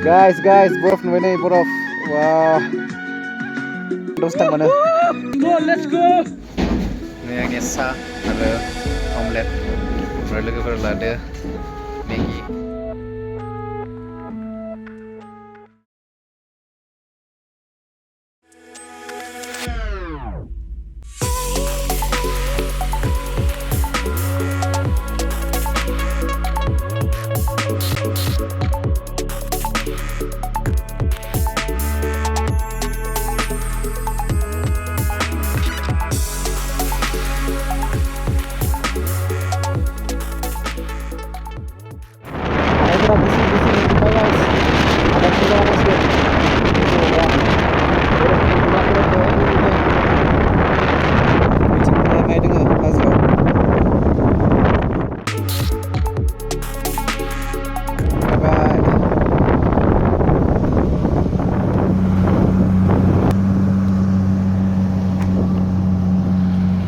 Guys, borof नुबाय नै बरफ. Wah. Terus tang mana? Go, let's go. Ini yang esa ada omelet. Omelet logoफोर लादो Maggi.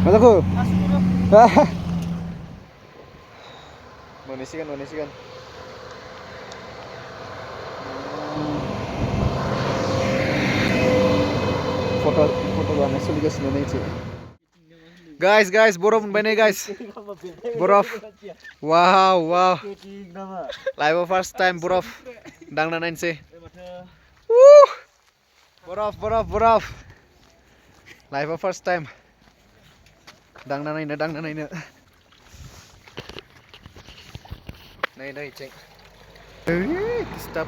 Mataku. Monisikan. Foto gana soligasiनो नै चाहिँ. Guys, borof मोनबाय नै guys. Borof. Wow. Live first time borof. Dangna नायनोसै. Borof. Live first time. Dangna नायनो. Nay, cek. Stop.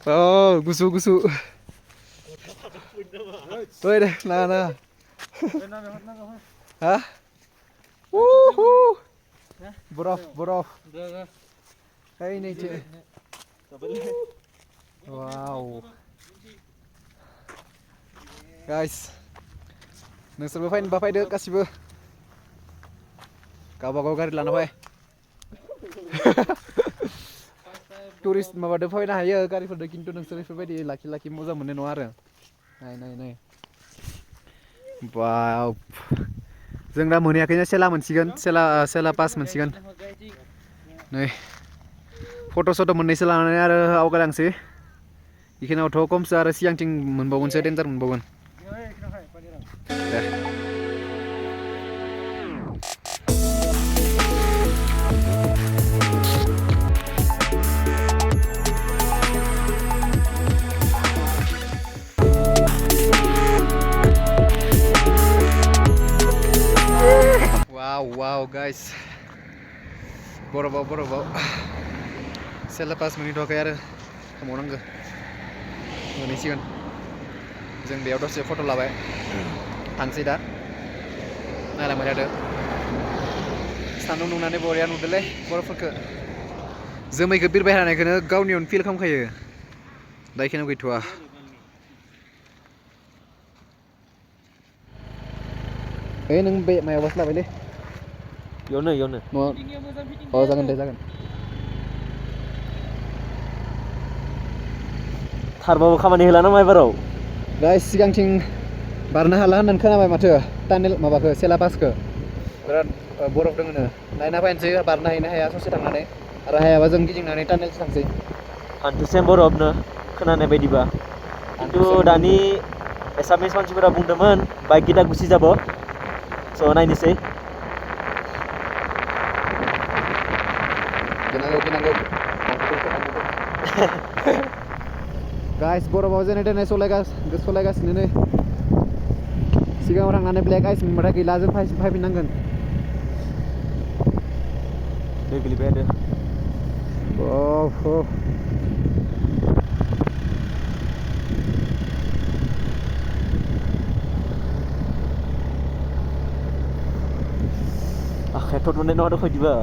Oh, gusu. Woi deh, nah. Hah? Borof. Hey nih cek. Wow. Guys, नोंसोरबो फैदो गासिबो. गावबागाव गारि लाना फै. टुरिस्ट माबादो फैनो हायो गारिफोरदो किन्तु नोंसोर बेफोरबायदि लाखि मोजां मोननाय नङा आरो. नाय. वाव. जों दा मोनहैयाखैनो सेला मोनसिगोन. सेला पास मोनसिगोन. नै फट' मोननैसो लानानै आरो आवगायलांसै. इखिनावथ' खमसो आरो सिगांथिं मोनबावगोनसो डेन्जार मोनबावगोन. दे. Wow guys. Borof. Setelah pas menitokai आरो थांबावनांगौ. मोनहैसिगोन. जों बेयाव दसे फट' लाबाय. थांसै दा. नायलांबाय थादो. सान्दुं दुंनानै बरिया नुदोलै बरफफोरखौ. जोमैखौ बिरबाय थानायखौनो गावनियावनो फिल खालामखायो. दा इखिनियाव गैथ'वा. नों बे मायावबासो लाबायलै. Yona. जागोन दे. थारबाबो खामानि होला नामा एबाराव? गाइस सिगांथिं बारनो हाला होननानै खोनाबाय माथो टानेल माबाखौ सेला पासखौ बिराद बरफ दङनो नायना फैनोसै बारनो हायोना हाया ससे थांनानै आरो हायाबा जों गिदिंनानै टानेलसो थांसै हान्थुसेम बरफनो खोनानाय बायदिबा खिन्थु दानि एसामिस मानसिफोरा बुंदोंमोन बाइक गिदा गुसि যাব स' नायनोसै गिनांगौ गाइस बरफाव जेने तेने सलायगासिनो नै सिगाङाव थांनानै ब्लेक आइस मोनबाथाय गैला जों फैफिननांगोन दै गोलैबाय आरो आखायाथ' मोननाय नङा दख'दिबा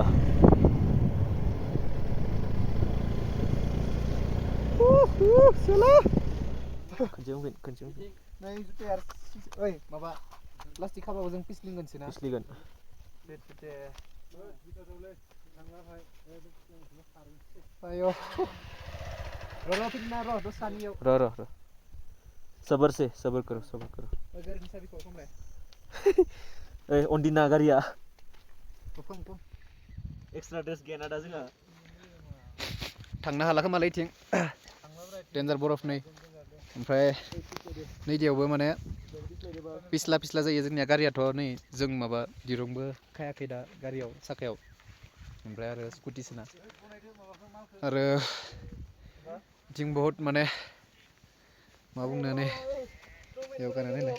salah kenceng nah itu ya oi माबा प्लास्टिक खाबाबो जों पिसलिंगोनसो ना पिसलिगोन Ayo. Roro pinna ro dosani yo. रो सबर से सबर करो Agar bisa di kok komplek. अनदिना गारिया Pom. एक्सट्रा ड्रेस गैया दा जोंहा थांनो हाला खोमालै इथिं डेन्जार बरफ नै ओमफ्राय नैदियावबो माने फिस्ला जायो जोंनिया गारियाथ' नै जों माबा दिरुंबो खायाखै दा गारियाव साखायाव ओमफ्राय आरो स्कुटिसोना आरो बिथिं बहुद माने मा बुंनो नै बेयाव गारनानै नायलाय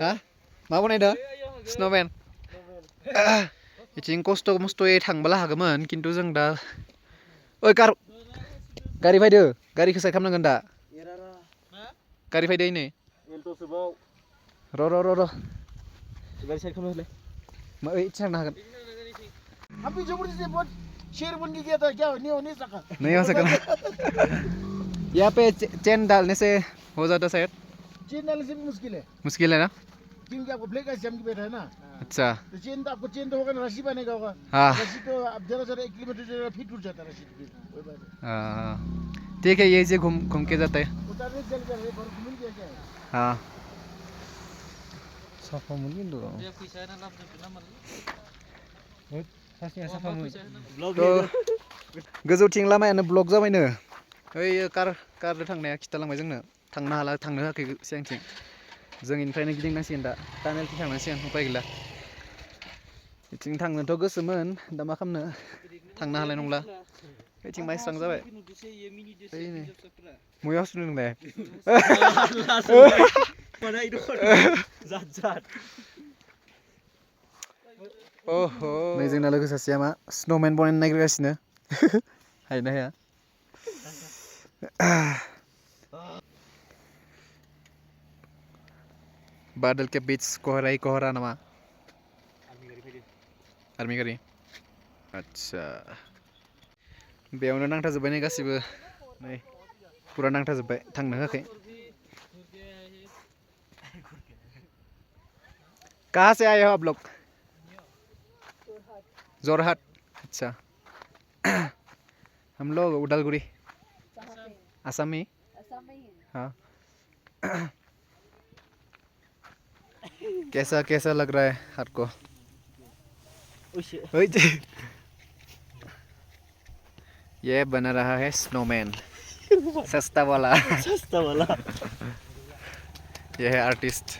हा मा बनायदों स्न'मेन बिथिं खस्थ' मस्थ'यै थांबोला हागौमोन खिन्थु जों दा ओइ गारि फैदो गारिखौ साइड खालामनांगोन दा गारि फैदो नै र' गारि साइड खालामना होलाय मा ओइ थांनो हागोन अभी जबरदस्ती से बहुत शेर बन के गया था क्या नहीं सका नहीं हो सका यहाँ पे चेन डालने से हो जाता शायद चेन डालने से भी मुश्किल है ना क्योंकि आपको ब्लेक आइस जम के बैठा है ना अच्छा तो चेन तो आपको चेन तो होगा ना रस्सी बनेगा होगा हाँ रस्सी तो अब जरा 1 किलोमीटर जरा फिट टूट जाता है रस्सी फिर वही बात है हाँ ठीक है यही से घूम के जाते हैं उतारने चल कर रहे पर मिल गया क्या है हाँ साफा मोनगोन र' गोजौथिं लामायानो ब्लक जाबायनो ओइ कारजों थांनाया खिथालांबाय जोंनो थांनो हाला थांनो होआखै सिगांथिं जों इनिफ्रायनो गिदिंनांसिगोन दा टानेलथिं थांनांसिगोन उपाय गैला बिथिं थांनोथ' गोसोमोन दा मा खालामनो थांनो हानाय नंला बिथिं माइस्रां जाबाय मया हसुनो नोंलाय नै जोंना लोगो सासेया मा स्न'मेन बनायनो नागिरगासिनो हायोना हाया बादल के बीच कोहरा नामा आर्मी गारि आच्छा बेयावनो नांथाजोब्बाय नै गासिबो नै पुरा नांथाजोब्बाय थांनो होआखै कहाँ से आए हो आप लोग जोरहाट अच्छा हम लोग उदालगुड़ी आसामी हाँ कैसा लग रहा है आपको ये बना रहा है स्नोमैन सस्ता वाला ये है आर्टिस्ट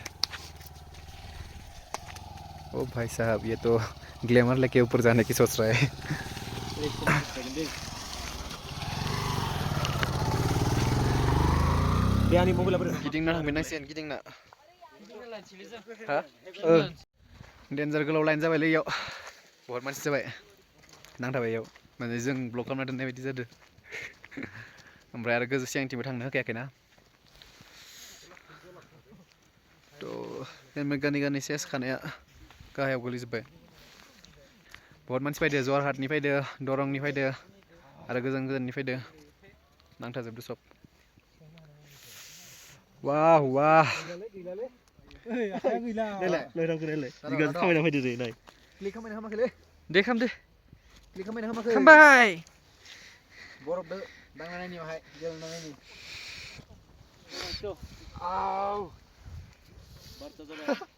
ओ भाई साहब ये तो ग्लैमर लेके ऊपर जाने की सोच रहा है गिदिंना थांफिननांसिगोन गिदिंना हा डेन्जार गोलाव लाइन जाबायलै इयाव बहुत मानसि जाबाय नांथाबाय इयाव माने जों ब्लक खालामना दोननाय बायदि जादों ओमफ्राय आरो गोजौ सिगांथिंबो थांनो होखायाखैना थ' हेलमेट गानै सेस खानाया गाहायाव गोलैजोब्बाय बहुत मानसि फैदो जरहाटनि फैदो दरंनि फैदो आरो गोजाननि फैदो नांथाजोबदो सब वाह क्लिक खालामनो हामाखैलै दे खालामदो क्लिक खालामनो हामाखै खामबाय बरफदो दांनायनि बाहाय गेलेनायनि आव बारता जाबाय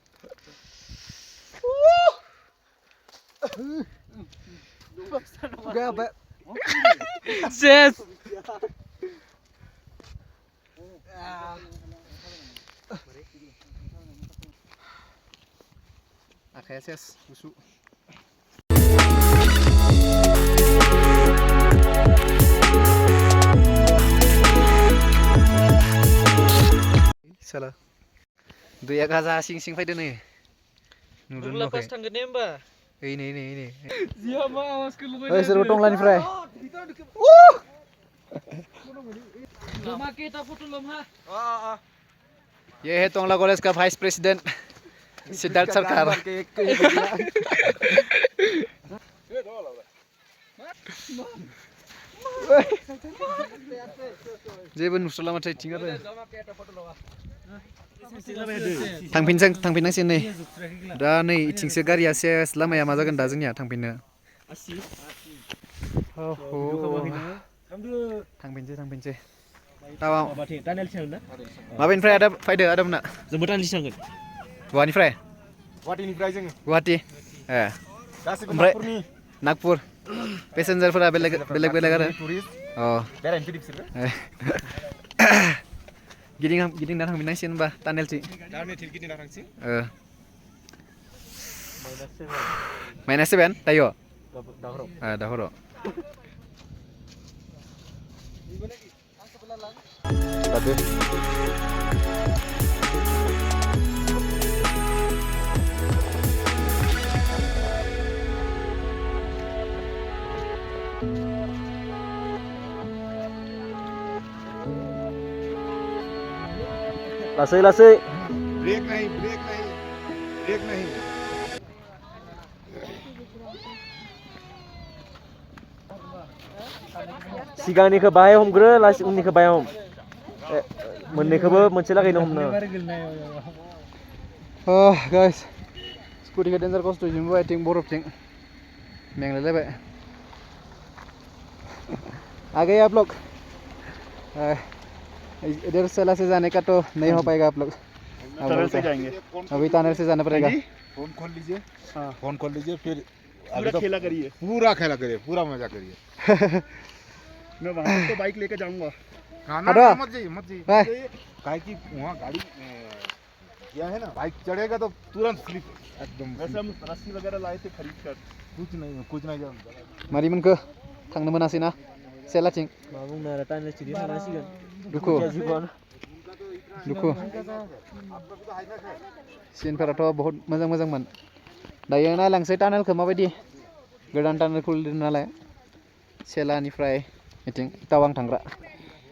गया बे सेस आखाया सेस गुसु साला दैया गाजा सिं फैदो नै नुदों नुवाखै थांगोन दे होमबा ओइ नै जिया मा आवाजखौ लगायदों ओइ सोरबो टंलानिफ्राय लमा केटा फटो लम्हा ये है टोंगला कॉलेज का वाइस प्रेसिडेंट सिद्धार्थ सरकार जेबो नुस्रला माथो इथिं आरो थांफिननांसिगोन नै दा नै इथिंसो गारिया सेस लामाया मा जागोन दा जोंनिया थांफिननो Asi. थांफिनसै टावां Mabathi tunnel siang na. माबेनिफ्राय आदा फैदो आदामोना Jemputan di siang. बहानिफ्राय गुवाहाटीनिफ्राय जोङो गुवाहाटि ए गासिबो ओमफ्राय नागपुरनि नागपुर पेसेन्जारफोरा बेलेग आरो टुरिस्ट अ बेरायनो फैदों बिसोरो गिदिंना थांफिननांसिगोन होनबा टानेलथिं टानेलथिं गिदिंना थांसै -7 दायो Dahoro. Dahoro Lasai. ब्रेक नहीं Sigaंनिखौ बाहाय हमग्रो लास उननिखौ बाहाय हम मोननैखौबो मोनसे लागैनो हमनो गाइस स्कुटिखौ डेन्जार खस्थ'जों बायथिं बरफथिं मेंलायलायबाय आ गए आप लोग इधर सेला से जाने का तो नहीं हो पाएगा आप लोग टनल से जाएंगे अभी टनल से जाना पड़ेगा फोन खोल लीजिए फिर पूरा खेला करिए पूरा मजा करिए मैं वहाँ तक तो बाइक लेके जाऊंगा मत जाइए काहे कि वहाँ गाड़ी क्या है ना बाइक चढ़ेगा तो तुरंत स्लिप एकदम वैसे हम रस्सी वगैरह लाए थे खरीद कर कुछ नहीं जानता मारिमोनखो थांनो मोनासै ना सेलाथिं मा बुंनो आरो टानेल सिरि थांनांसिगोन दुखु सिनफोराथ' बहुत मोजांमोन दायो नायलांसै टानेलखौ माबायदि गोदान टानेल खुलिदों नालाय सेलानिफ्राय बिथिं टावां थांग्रा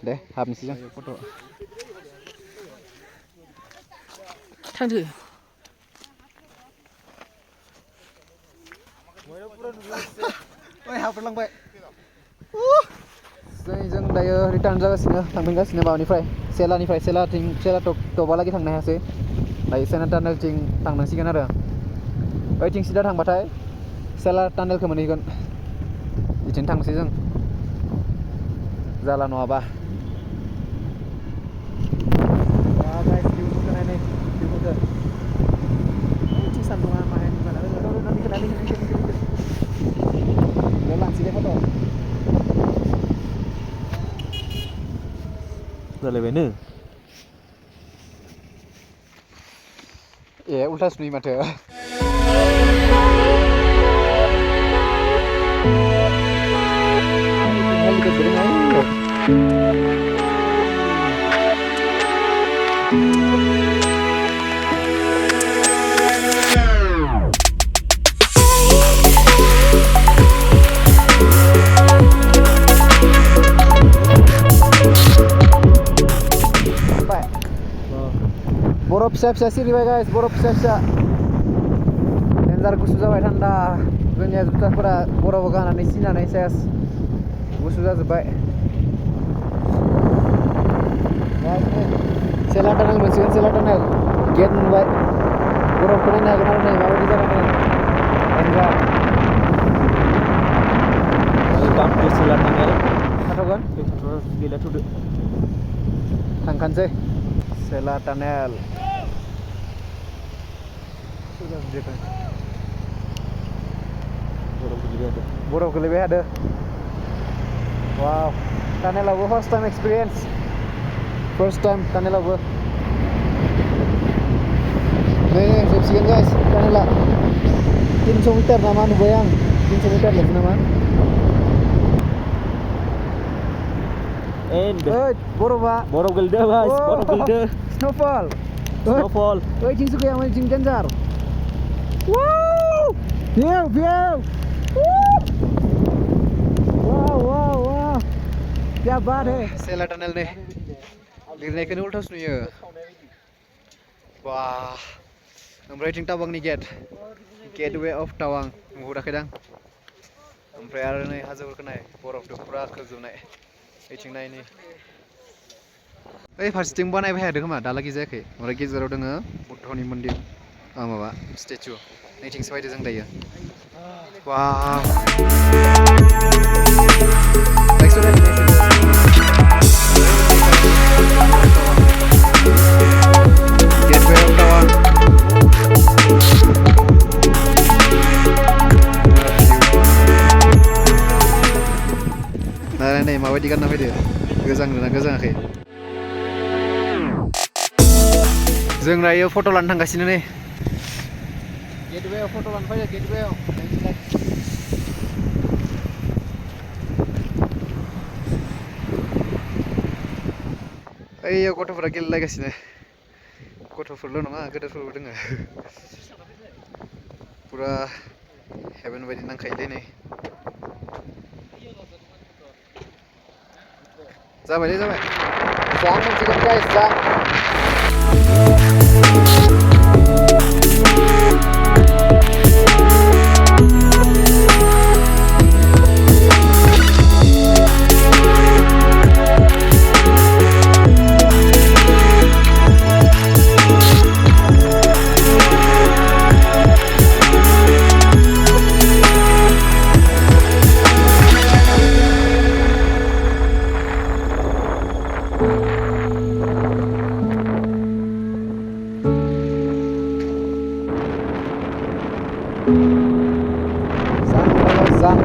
दे हाबनोसै जों फट' थांदो हाबलांबाय जों दायो रिटार्न जागासिनो थांफिनगासिनो माबानिफ्राय सेलाथिं सेला टपहालागै थांनो हायासै दायो सेना टानेलथिं थांनांसिगोन आरो ओइथिं सिदा थांबाथाय सेला टानेलखौ मोनहैगोन बिथिं थांसै जों जाला नङाबा सान्दुङा माहायनि लांसै दे फट' जालायबायनो ए उल्थासो नुयो माथो बरफ फिसा सिरिबाय गाइस बरफ फिसा डेन्जार गुसु जाबाय थान्दा जोंनिया जुथाफोरा बरफआव गानानै सिनानै सेस गुसु जाजोब्बाय सेला टानेल मोनसिगोन सेला टानेल गेट मोनबाय बरफखौ नायनो हागोन आरो नै माबायदि जानानै डेन्जार वेलकाम टु सेला टानेल थाथ'गोन गैला थ'दो थांखानोसै सेला टानेल बरफ गोलैबाय हादो वाव टानेलावबो फार्स्ट टाइम एक्सपिरियेन्स टानेलावबो नै जोबसिगोन गाइस टानेला 300 मिटार नामा नुबाय आं 300 मिटार ल'सो नामा बरफआ बरफ गोलैदो गाइस बरफ गोलैदो स्नोफल ओइथिंसो गैयामोन ओइथिं डेन्जार View! Wow! क्या बात है सेला टानेल ने लिरनायखौनो उल्थासो नुयो वाह ओमफ्राय थिं टावांनि गेटवे अफ टावां नुहुराखैदां ओमफ्राय आरो नै हाजोफोरखौ नाय बरफजों फुरा खोबजोबनाय ओइथिं नाय नै ओइ फारसेथिं बानायबाय थादों खोमा दालागै जायाखै ओमफ्राय गेजेराव दोङो बुद्धनि मन्दिर माबा स्टेचु नैथिंसो फैदो जों दायो वाव Gateway of Tawang nah नै माबायदि गानना फैदो गोजांदोंना गोजाङाखै जों दायो फट' लानो थांगासिनो नै गेटवेआव फट' लानो फैदो गेटवेआव ओइयाव गथ'फोरा गेलेलायगासिनो गथ'फोरल' नङा गेदेरफोरबो दोङो पुरा हेभेन बायदि नांखायोलै नै जाबायलै जाबाय जां मोनसिगोन गाइस जां Zang.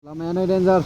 Lamanya danger.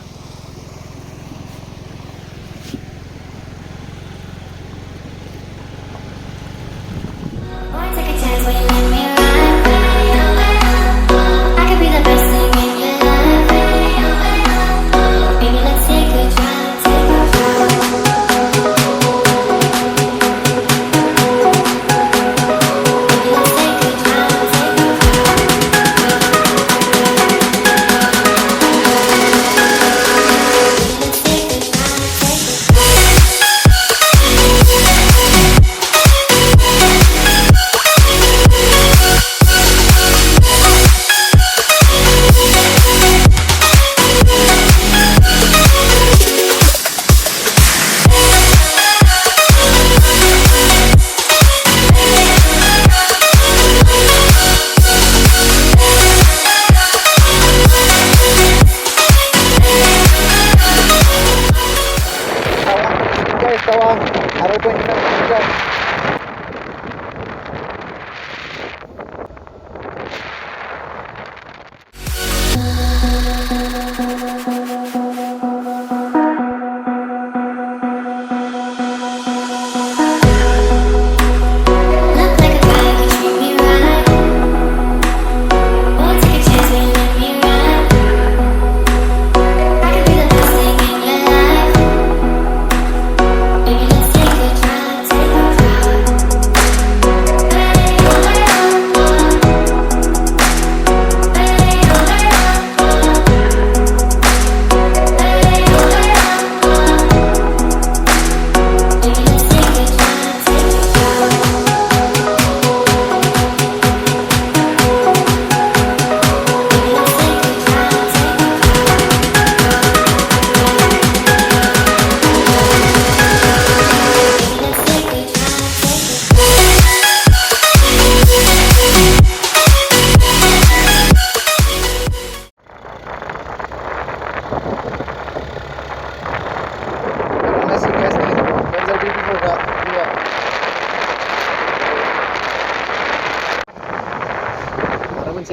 Tawang, harapan kita juga.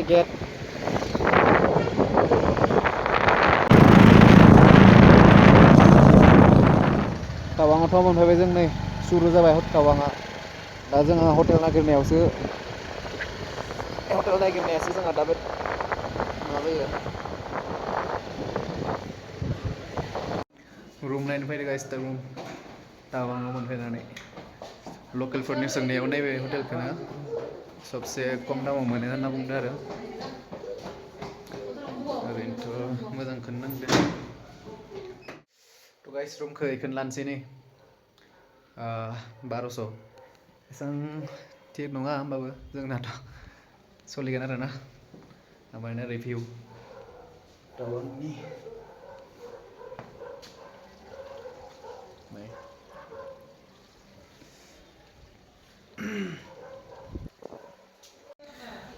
Gate Tawangaवथ' मोनफैबाय जों नै सुरु जाबाय Tawanगा दा जोंहा हटेल नागिरनायावसो जोंहा दा बे मा जायो रुम नायनो फैदो गाइस दा रुम Tawanगाव मोनफैनानै लकेलफोरनि सोंनायाव नैबे हटेलखौनो सबसे खम दामाव मोनो होनना बुंदों आरो ओरैनो थ' मोजांखौनो नांदो थ' गाइस रुमखौ इखौनो लानोसै नै 1200 एसां थिग नङा होमबाबो जोंनाथ' सोलिगोन आरोना ओमफ्राय रिभिउ टावांनि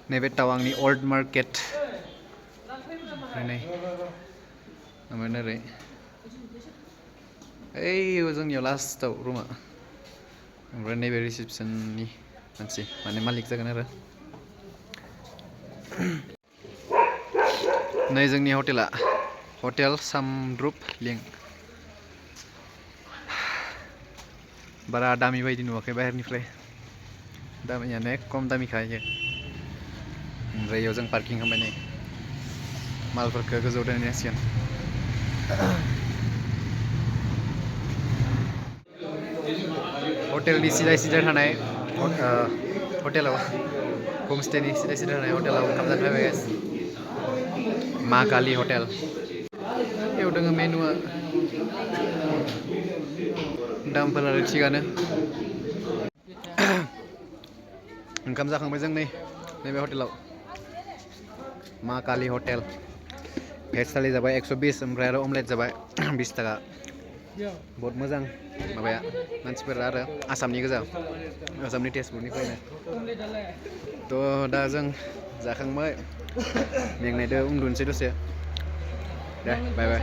नैबे टावांनि ओल्ड मार्केट ओमफ्राय ओरै ओइ जोंनियाव लास्टआव रुमा ओमफ्राय नैबे रिसेपसननि मानसि माने मालिक जागोन आरो नै जोंनि हटेला हटेल सामद्रुप लिं बारा दामि बायदि नुवाखै बाहेरनिफ्राय दामियानो खम दामिखा इयो ओमफ्राय इयाव जों पार्किं खालामबाय नै मालफोरखौ गोजौआव दोनहैनांसिगोन हटेलनि सिदा थानाय हटेलाव हमस्टेनि सिदा थानाय हटेलाव ओंखाम जानो फैबाय गाइस मा कालि हटेल बेयाव दङ मेनुआ दामफोरा थिगानो ओंखाम जाखांबाय जों नैबे हटेलाव मा कालि हटेल भेज थालि जाबाय 120 ओमफ्राय आरो अमलेट जाबाय 20 थाखा बहुत मोजां माबाया मानसिफोरा आरो आसामनि गोजा आसामनि तेजपुरनिफ्रायनो थ' दा जों जाखांबाय मेंनायदो उन्दुनोसै दसे दे बाय बाय